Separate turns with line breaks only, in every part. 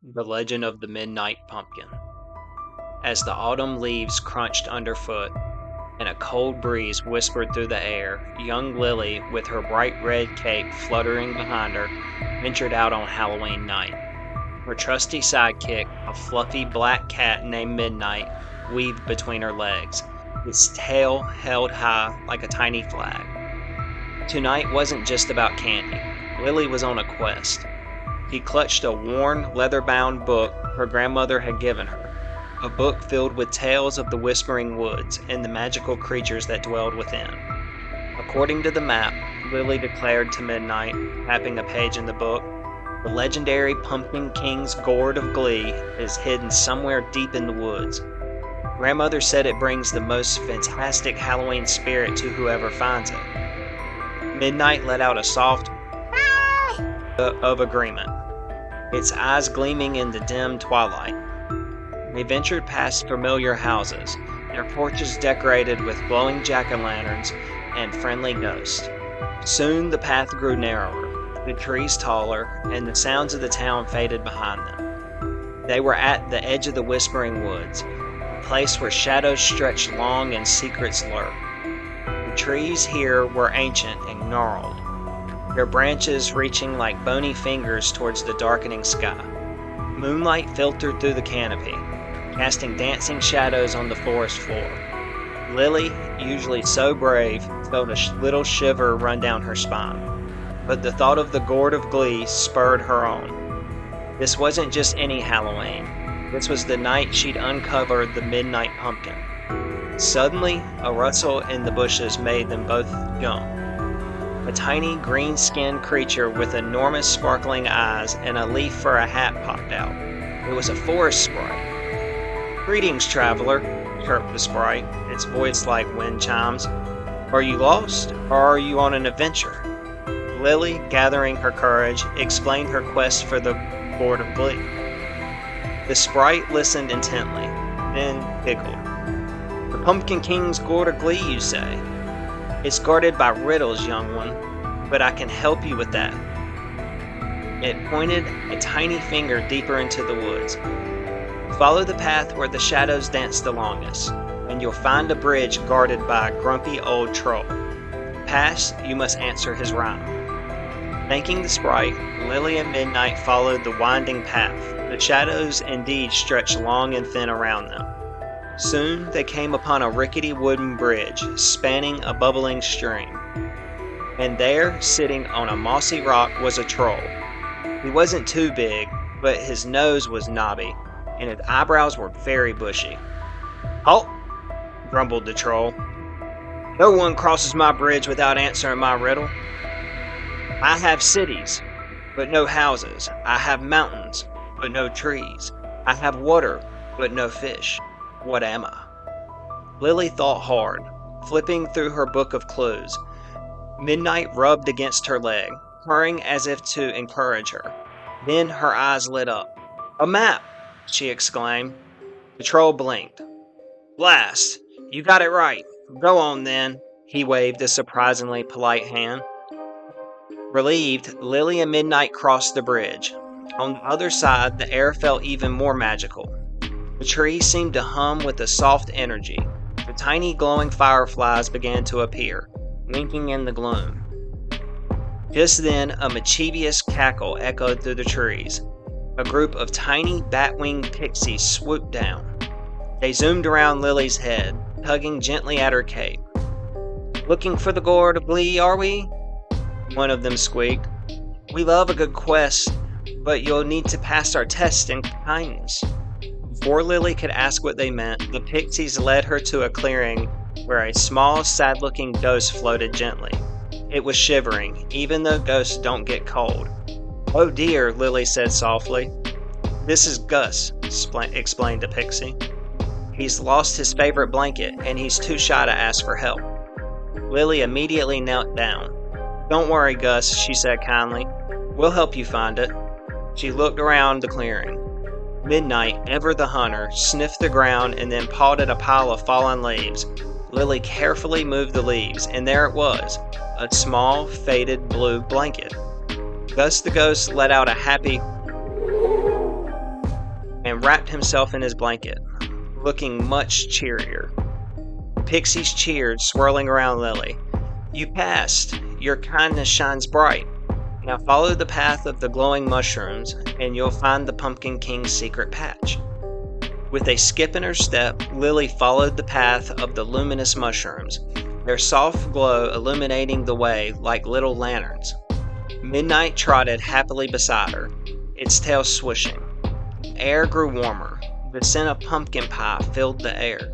The Legend of the Midnight Pumpkin. As the autumn leaves crunched underfoot and a cold breeze whispered through the air, young Lily, with her bright red cape fluttering behind her, ventured out on Halloween night. Her trusty sidekick, a fluffy black cat named Midnight, weaved between her legs, its tail held high like a tiny flag. Tonight wasn't just about candy. Lily was on a quest. He clutched a worn, leather-bound book her grandmother had given her, a book filled with tales of the Whispering Woods and the magical creatures that dwelled within. According to the map, Lily declared to Midnight, tapping a page in the book, the legendary Pumpkin King's Gourd of Glee is hidden somewhere deep in the woods. Grandmother said it brings the most fantastic Halloween spirit to whoever finds it. Midnight let out a soft of agreement, its eyes gleaming in the dim twilight. They ventured past familiar houses, their porches decorated with glowing jack-o'-lanterns and friendly ghosts. Soon the path grew narrower, the trees taller, and the sounds of the town faded behind them. They were at the edge of the Whispering Woods, a place where shadows stretched long and secrets lurk. The trees here were ancient and gnarled, their branches reaching like bony fingers towards the darkening sky. Moonlight filtered through the canopy, casting dancing shadows on the forest floor. Lily, usually so brave, felt a little shiver run down her spine, but the thought of the Gourd of Glee spurred her on. This wasn't just any Halloween. This was the night she'd uncovered the midnight pumpkin. Suddenly, a rustle in the bushes made them both jump. A tiny green-skinned creature with enormous sparkling eyes and a leaf for a hat popped out. It was a forest sprite. "Greetings, traveler," chirped the sprite, its voice like wind chimes. "Are you lost, or are you on an adventure?" Lily, gathering her courage, explained her quest for the Gourd of Glee. The sprite listened intently, then giggled. "The Pumpkin King's Gourd of Glee, you say? It's guarded by riddles, young one, but I can help you with that." It pointed a tiny finger deeper into the woods. "Follow the path where the shadows dance the longest, and you'll find a bridge guarded by a grumpy old troll. Pass, you must answer his rhyme." Thanking the sprite, Lily and Midnight followed the winding path. The shadows indeed stretched long and thin around them. Soon they came upon a rickety wooden bridge spanning a bubbling stream. And there, sitting on a mossy rock, was a troll. He wasn't too big, but his nose was knobby, and his eyebrows were very bushy. "Halt!" grumbled the troll. "No one crosses my bridge without answering my riddle. I have cities, but no houses. I have mountains, but no trees. I have water, but no fish. What am I?" Lily thought hard, flipping through her book of clues. Midnight rubbed against her leg, purring as if to encourage her. Then her eyes lit up. "A map!" she exclaimed. The troll blinked. "Blast! You got it right. Go on then." He waved a surprisingly polite hand. Relieved, Lily and Midnight crossed the bridge. On the other side, the air felt even more magical. The trees seemed to hum with a soft energy. The tiny glowing fireflies began to appear, winking in the gloom. Just then, a mischievous cackle echoed through the trees. A group of tiny bat-winged pixies swooped down. They zoomed around Lily's head, tugging gently at her cape. "Looking for the Gourd of Glee, are we?" one of them squeaked. "We love a good quest, but you'll need to pass our test in kindness." Before Lily could ask what they meant, the pixies led her to a clearing where a small, sad-looking ghost floated gently. It was shivering, even though ghosts don't get cold. "Oh dear," Lily said softly. "This is Gus," explained the pixie. "He's lost his favorite blanket, and he's too shy to ask for help." Lily immediately knelt down. "Don't worry, Gus," she said kindly. "We'll help you find it." She looked around the clearing. Midnight, ever the hunter, sniffed the ground and then pawed at a pile of fallen leaves. Lily carefully moved the leaves, and there it was, a small, faded blue blanket. Gus the ghost let out a happy and wrapped himself in his blanket, looking much cheerier. Pixies cheered, swirling around Lily. "You passed. Your kindness shines bright. Now follow the path of the glowing mushrooms, and you'll find the Pumpkin King's secret patch." With a skip in her step, Lily followed the path of the luminous mushrooms, their soft glow illuminating the way like little lanterns. Midnight trotted happily beside her, its tail swishing. The air grew warmer. The scent of pumpkin pie filled the air.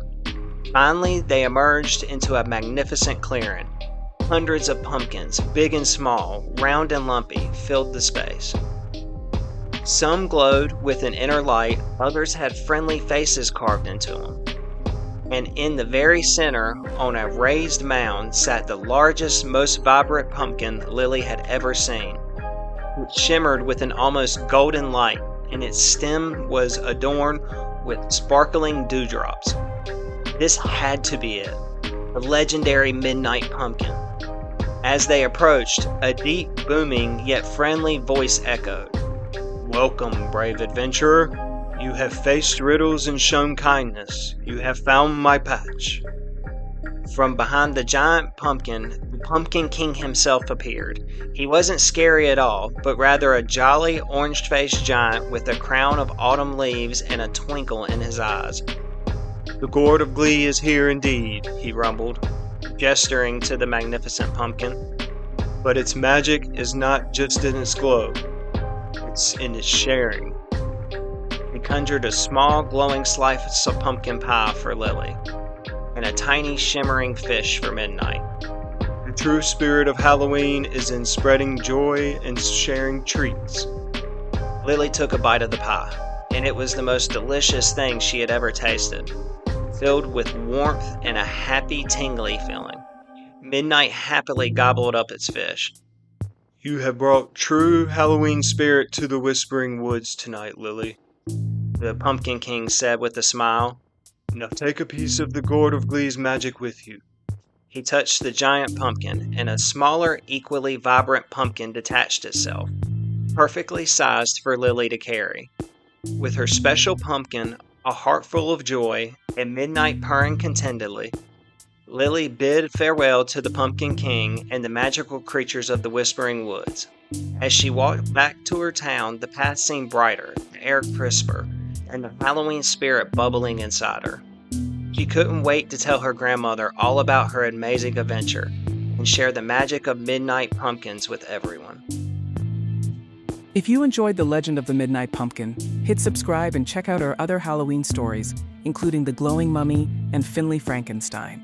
Finally, they emerged into a magnificent clearing. Hundreds of pumpkins, big and small, round and lumpy, filled the space. Some glowed with an inner light, others had friendly faces carved into them. And in the very center, on a raised mound, sat the largest, most vibrant pumpkin Lily had ever seen. It shimmered with an almost golden light, and its stem was adorned with sparkling dewdrops. This had to be it, the legendary Midnight Pumpkin. As they approached, a deep, booming, yet friendly voice echoed. "Welcome, brave adventurer. You have faced riddles and shown kindness. You have found my patch." From behind the giant pumpkin, the Pumpkin King himself appeared. He wasn't scary at all, but rather a jolly, orange-faced giant with a crown of autumn leaves and a twinkle in his eyes. "The Gourd of Glee is here indeed," he rumbled, gesturing to the magnificent pumpkin. "But its magic is not just in its glow. It's in its sharing." He conjured a small, glowing slice of pumpkin pie for Lily, and a tiny, shimmering fish for Midnight. "The true spirit of Halloween is in spreading joy and sharing treats." Lily took a bite of the pie, and it was the most delicious thing she had ever tasted, filled with warmth and a happy, tingly feeling. Midnight happily gobbled up its fish. "You have brought true Halloween spirit to the Whispering Woods tonight, Lily," the Pumpkin King said with a smile. "Now take a piece of the Gourd of Glee's magic with you." He touched the giant pumpkin, and a smaller, equally vibrant pumpkin detached itself, perfectly sized for Lily to carry. With her special pumpkin, a heart full of joy, and Midnight purring contentedly, Lily bid farewell to the Pumpkin King and the magical creatures of the Whispering Woods. As she walked back to her town, the path seemed brighter, the air crisper, and the Halloween spirit bubbling inside her. She couldn't wait to tell her grandmother all about her amazing adventure and share the magic of Midnight pumpkins with everyone.
If you enjoyed The Legend of the Midnight Pumpkin, hit subscribe and check out our other Halloween stories, including The Glowing Mummy and Finley Frankenstein.